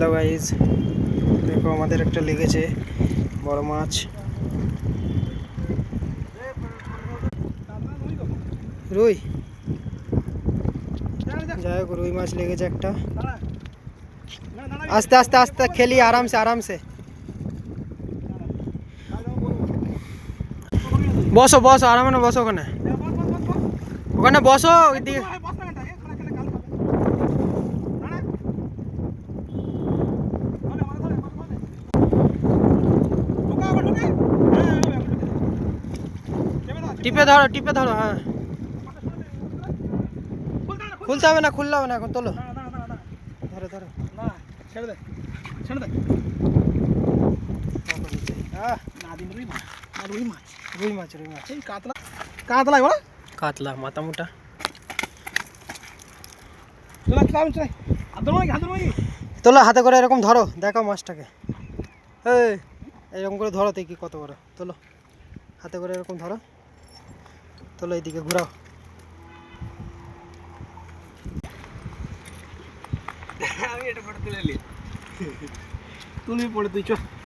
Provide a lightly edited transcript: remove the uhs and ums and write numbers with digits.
Hello guys, দেখো আমাদের একটা লেগেছে বড় মাছ। রুই, যাই হোক রুই মাছ লেগেছে একটা। আস্তে আস্তে আস্তে খেলি, আরামসে আরামসে। বসো বসো, আরামে বসো, ওখানে ওখানে বসো। ওইদিকে টিপে ধরো, টিপে ধরো। হ্যাঁ, খুলতে হবে না, খুললে হবে না, এখন তোলো। ধরো ধরো, ছেড়ে দে, ছেড়ে দে। রুই মাছ, রুই মাছ, রুই মাছ, রুই মাছ। এই কাতলা, কাতলা বড় কাতলা মাথা মোটা। তোলো, হাতে করে এরকম ধরো, দেখো মাছটাকে। এই এরকম করে ধরো, দেখি কত বড়। তোলো, হাতে করে এরকম ধরো, তোলো, এইদিকে ঘুরাও। আমি এটা ফটো তুলে নি, তুমি পড়ে তুই চ।